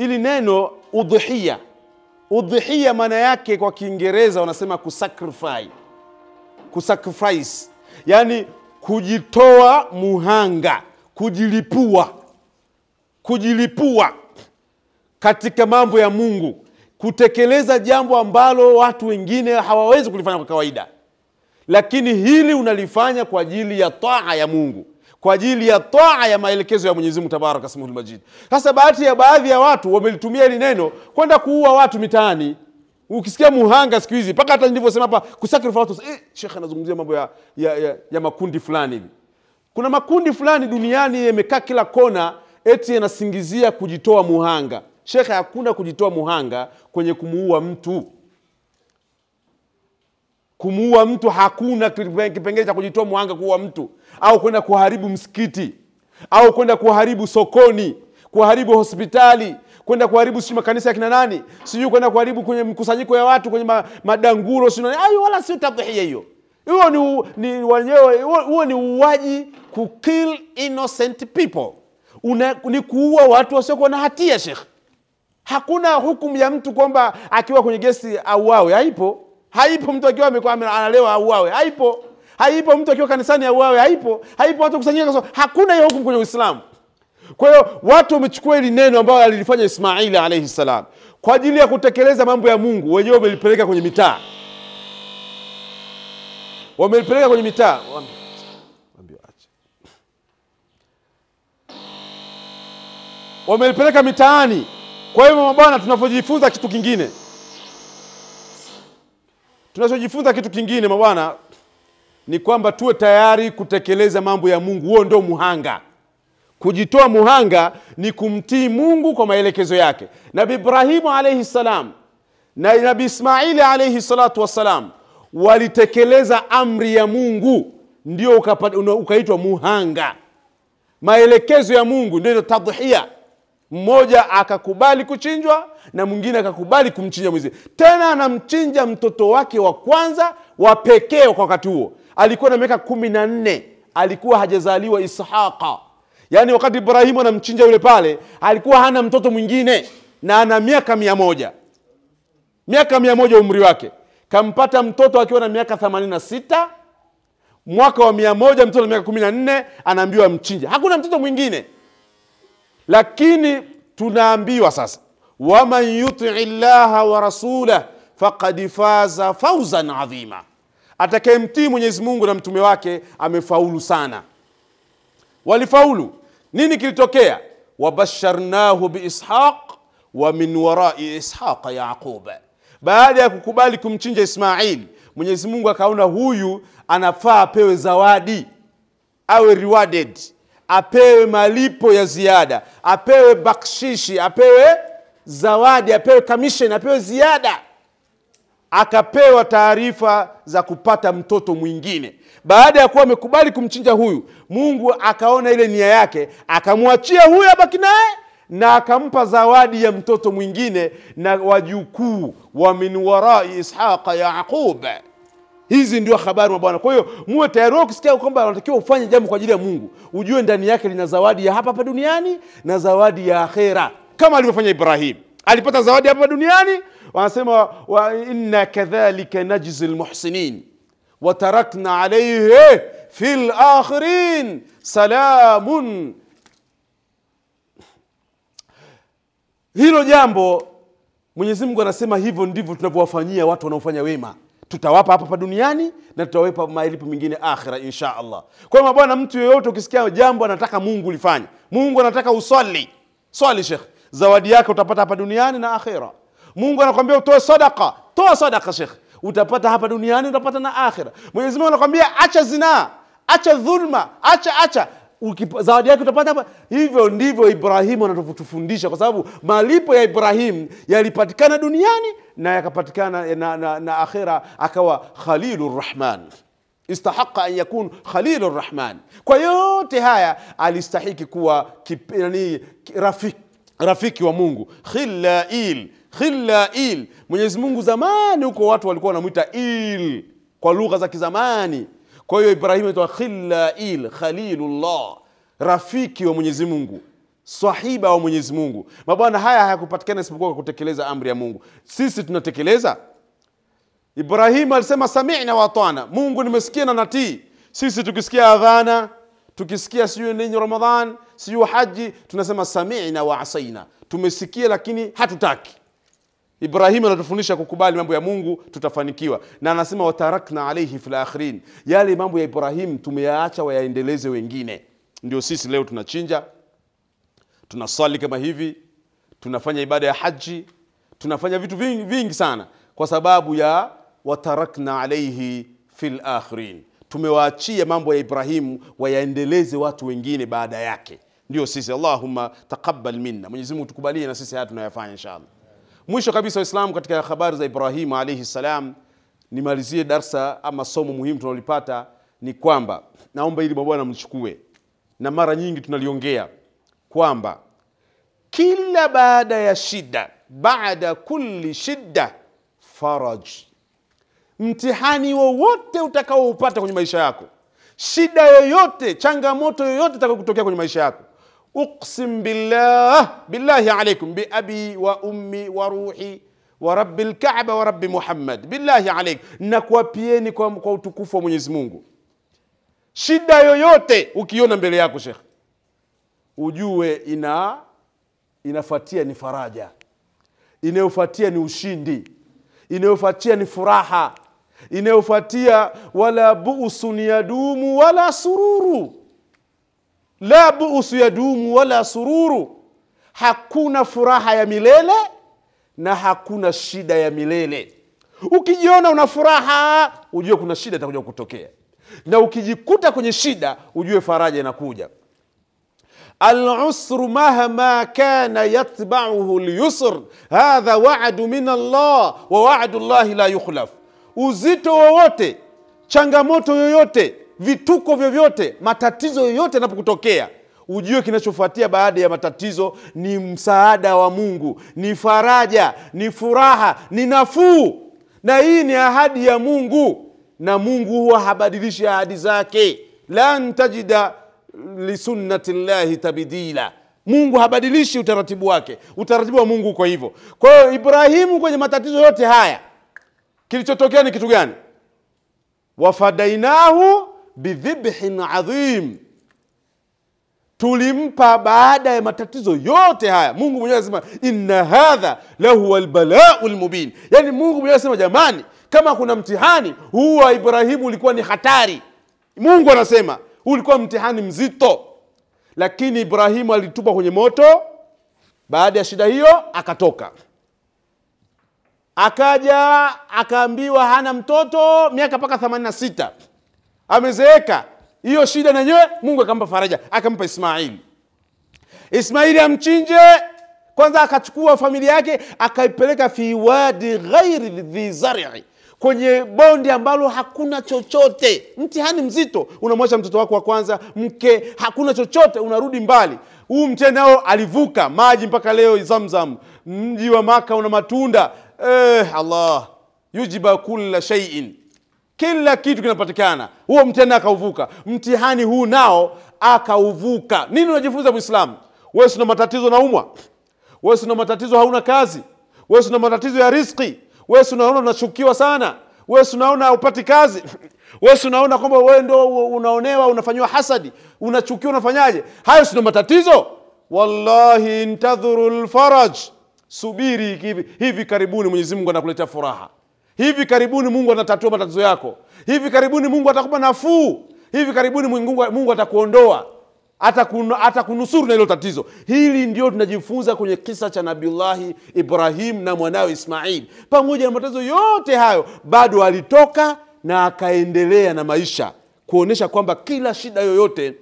hili neno udhiya. Udhiya maana yake kwa Kiingereza wanasema kusacrifice. Yani kujitoa muhanga, kujilipua katika mambo ya Mungu, kutekeleza jambo ambalo watu wengine hawawezi kulifanya kwa kawaida, lakini hili unalifanya kwa ajili ya taa ya Mungu, kwa ajili ya taa ya maelekezo ya Mwenyezi Mungu Tabaraka Ismuhul Majid. Sasa baadhi ya watu wamelitumia hili neno kwenda kuua watu mitaani. Ukisikia muhanga siku hizi, mpaka hata nilivyosema hapa kusacrifice watu, Sheikh anazungumzia mambo ya makundi fulani hivi. Kuna makundi fulani duniani yamekaa kila kona eti yanasingizia kujitoa muhanga. Sheikh, hakuna kujitoa muhanga kwenye kumuua mtu. Kumuua mtu hakuna kipengele cha kujitoa muhanga kuua mtu, au kwenda kuharibu msikiti, au kwenda kuharibu sokoni, kuharibu hospitali, kwenda kuharibu sio makanisa ya kina nani, sio kwenda kuharibu kwenye mkusanyiko ya watu, kwenye madanguro sio nani. Wala sio tadhiya hiyo. Huo ni uwaji, kukill innocent people. Ni kuua watu wasiokuwa na hatia, Sheikh. Hakuna hukumu ya mtu kwamba akiwa kwenye gesti auawe. Haipo mtu akiwa analewa auawe. Haipo mtu akiwa kanisani auawe. Haipo watu kusanyika. Hakuna hiyo hukumu kwenye Uislamu. Kwa hiyo watu wamechukua hili neno ambalo alilifanya Ismail alayhi salam kwa ajili ya kutekeleza mambo ya Mungu, wenyewe wamelipeleka kwenye mitaa. Wamelipeleka mitaani. Kwa hiyo mabwana, tunachojifunza kitu kingine mabwana ni kwamba tuwe tayari kutekeleza mambo ya Mungu. Huo ndio muhanga. Kujitoa muhanga ni kumtii Mungu kwa maelekezo yake. Nabii Ibrahim alayhi salam na Nabii Ismail alayhi salatu wasalam walitekeleza amri ya Mungu, ndio ukaitwa muhanga. Maelekezo ya Mungu ndio tadhiya. Mmoja akakubali kuchinjwa na mwingine akakubali kumchinja mwizi. Tena anamchinja mtoto wake wa kwanza wa pekee kwa wakati huo. Alikuwa na miaka 14, alikuwa hajazaliwa Ishaqa. Yani wakati Ibrahim anamchinja yule pale, alikuwa hana mtoto mwingine na ana miaka 100. Miaka 100 umri wake. Kampata mtoto akiwa na miaka 86. Mwaka wa 100 mtoto na miaka 14 anaambiwa mchinja. Hakuna mtoto mwingine. Lakini tunaambiwa sasa, waman yuti'i Allaha wa rasulahu faqad faza fawzan adhima. Atakayemtii Mwenyezi Mungu na mtume wake amefaulu sana. Walifaulu. Nini kilitokea? Wabasharnahu biishaq wa min wara'i ishaq yaqub. Baada ya kukubali kumchinja Ismail, Mwenyezi Mungu akaona huyu anafaa apewe zawadi, awe rewarded, apewe malipo ya ziada, apewe bakshishi, apewe zawadi, apewe commission, apewe ziada. Akapewa taarifa za kupata mtoto mwingine. Baada ya kuwa amekubali kumchinja huyu, Mungu akaona ile nia yake, akamwachia huyu abaki naye na akampa zawadi ya mtoto mwingine na wajukuu wa min warai ishaqa yaqub. Hizi ndio habari mabwana. Kwa hiyo muwe tayari ukisikia kwamba unatakiwa ufanye jambo kwa ajili ya Mungu, ujue ndani yake lina zawadi ya hapa duniani na zawadi ya akhera, kama alivyofanya Ibrahim. Alipata zawadi hapa duniani, wanasema wa inna kadhalika najzil muhsinin wa tarakna alayhi fil akhirin salamun. Hilo jambo Mwenyezi Mungu anasema hivyo ndivyo tunavyowafanyia watu wanaofanya wema. Tutawapa hapa duniani na tutawapa malipo mengine akhira insha Allah. Kwa hiyo bwana, mtu yeyote ukisikia jambo anataka Mungu lifanye, Mungu anataka usali, swali Sheikh, zawadi yake utapata hapa duniani na akhira. Mungu anakuambia utoe sadaqa, toa sadaqa Sheikh, utapata hapa duniani, utapata na akhira. Mwenyezi Mungu anakuambia acha zina, acha dhulma, acha zawadi yake utapata hapa. Hivyo ndivyo Ibrahim anatufundisha, kwa sababu malipo ya Ibrahim yalipatikana duniani na yakapatikana na akhira, akawa Khalilur Rahman. Istahaqa an yakun Khalilur Rahman. Kwa yote haya alistahiki kuwa rafiki wa Mungu. Khilail. Mwenyezi Mungu zamani huko watu walikuwa wanamuita il kwa lugha za kizamani. Kwa hiyo Ibrahim anaitwa Khilail, Khalilullah, rafiki wa Mwenyezi Mungu. sahiba wa Mwenyezi Mungu. Mabwana, haya hayakupatikana isipokuwa kwa kutekeleza amri ya Mungu. Sisi tunatekeleza. Ibrahim alisema sami'na wa ata'na, Mungu nimesikia na natii. Sisi tukisikia adhana, tukisikia siyo nini Ramadhan, siyo haji, tunasema sami'na wa asaina, tumesikia lakini hatutaki. Ibrahim anatufundisha kukubali mambo ya Mungu, tutafanikiwa. Na anasema watarakna alayhi fil akhirin, yale mambo ya Ibrahim tumeyaacha wayaendeleze wengine. Ndio sisi leo tunachinja, tunasali kama hivi, tunafanya ibada ya haji, tunafanya vitu vingi sana kwa sababu ya watarakna alayhi fil akhirin. Tumewaachia mambo ya Ibrahim wayaendeleze watu wengine baada yake. Ndio sisi. Allahumma taqabbal minna, Mwenyezi Mungu tukubalie na sisi haya tunayofanya inshallah. Mwisho kabisa Waislamu, katika habari za Ibrahim alayhi salam, nimalizie darsa ama somo muhimu tunalipata ni kwamba, naomba ili bwana mchukue, na mara nyingi tunaliongea kwamba kila baada ya shida, baada kulli shida faraj. Mtihani wowote utakaoupata kwenye maisha yako, shida yoyote, changamoto yoyote itakayokutokea kwenye maisha yako, uqsim billahi alaykum bi abi wa ummi wa ruhi wa rabbil Kaaba wa rabbi Muhammad, billahi alaykum, nakuapieni kwa utukufu wa Mwenyezi Mungu, shida yoyote ukiona mbele yako Sheikh, ujue inafuatia ni faraja, inayofuatia ni ushindi, inayofuatia ni furaha, inayofuatia wala bu'sun yadumu wala sururu. La bu'su yadumu wala sururu, hakuna furaha ya milele na hakuna shida ya milele. Ukijiona una furaha, ujue kuna shida itakuja kutokea, na ukijikuta kwenye shida, ujue faraja inakuja. Al-usru mahma kana yatba'uhu al-yusr, hadha wa'du min Allah wa wa'du Allah la yukhlaf. Uzito wowote, changamoto yoyote, vituko vyovyote, matatizo yoyote yanapokutokea, ujue kinachofuatia baada ya matatizo ni msaada wa Mungu, ni faraja, ni furaha, ni nafuu. Na hii ni ahadi ya Mungu, na Mungu huwa habadilishi ahadi zake. Lan tajida li sunnati llahi tabdila, Mungu habadilishi utaratibu wake. Utaratibu wa Mungu kwa hivyo. Kwa hiyo Ibrahimu kwenye matatizo yote haya, kilichotokea ni kitu gani? Wafadainahu bidhibhin adhim, tulimpa baada ya matatizo yote haya. Mungu mwenyewe anasema inna hadha lahu albala'ul mubin, yani Mungu mwenyewe anasema jamani, kama kuna mtihani huu wa Ibrahimu ulikuwa ni hatari. Mungu anasema ulikuwa mtihani mzito, lakini Ibrahimu alitupa kwenye moto. Baada ya shida hiyo akatoka, akaja akaambiwa hana mtoto miaka mpaka 86, amezeeka. Hiyo shida na yenyewe Mungu akampa faraja, akampa Ismaili. Ismaili amchinje kwanza, akachukua familia yake akaipeleka fi wadi ghairi dhi zar'i, kwenye bondi ambalo hakuna chochote. Mtihani mzito, unamwacha mtoto wako wa kwanza, mke, hakuna chochote, unarudi mbali. Huu mtihani nao alivuka maji mpaka leo Zamzam, mji wa Maka una matunda. Allah yujiba kulla shay'in, kila kitu kinapatikana. Huo mtihani akauvuka. Mtihani huu nao akauvuka. Nini unajifunza Muislamu? Wewe una matatizo na umwa, wewe una matatizo hauna kazi, wewe una matatizo ya riziki, wewe unaona unachukiwa sana, wewe unaona upati kazi, wewe unaona kwamba wewe ndio unaonewa, unafanywa hasadi, unachukiwa, unafanyaje? Hayo sio matatizo. Wallahi intadhurul faraj, subiri hivi karibuni Mwenyezi Mungu anakuletea furaha. Hivi karibuni Mungu anatatua matatizo yako. Hivi karibuni Mungu atakupa nafuu. Hivi karibuni Mungu atakuondoa, atakunusuru na hilo tatizo. Hili ndio tunajifunza kwenye kisa cha Nabiullahi Ibrahim na mwanawe Ismail. Pamoja na matatizo yote hayo, bado alitoka na akaendelea na maisha, kuonesha kwamba kila shida yoyote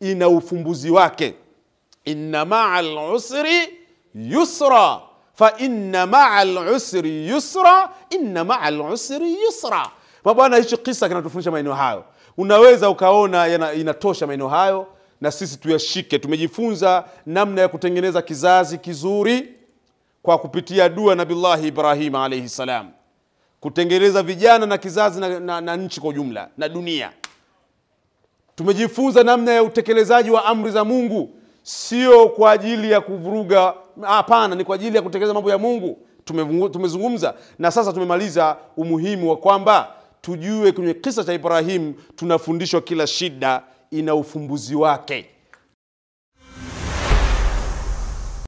ina ufumbuzi wake. Inna ma'al usri yusra, fa inna ma'al usri yusra, inna ma'al usri yusra. Mabwana, hicho kisa kinatufundisha maeneo hayo. Unaweza ukaona inatosha maeneo hayo, na sisi tuyashike. Tumejifunza namna ya kutengeneza kizazi kizuri kwa kupitia dua Nabiullahi Ibrahim alayhi salam, kutengeneza vijana na kizazi na nchi kwa ujumla na dunia. Tumejifunza namna ya utekelezaji wa amri za Mungu. sio kwa ajili ya kuvuruga, hapana, ni kwa ajili ya kutekeleza mambo ya Mungu. Tumezungumza na sasa tumemaliza umuhimu wa kwamba tujue kwenye kisa cha Ibrahim tunafundishwa kila shida ina ufumbuzi wake.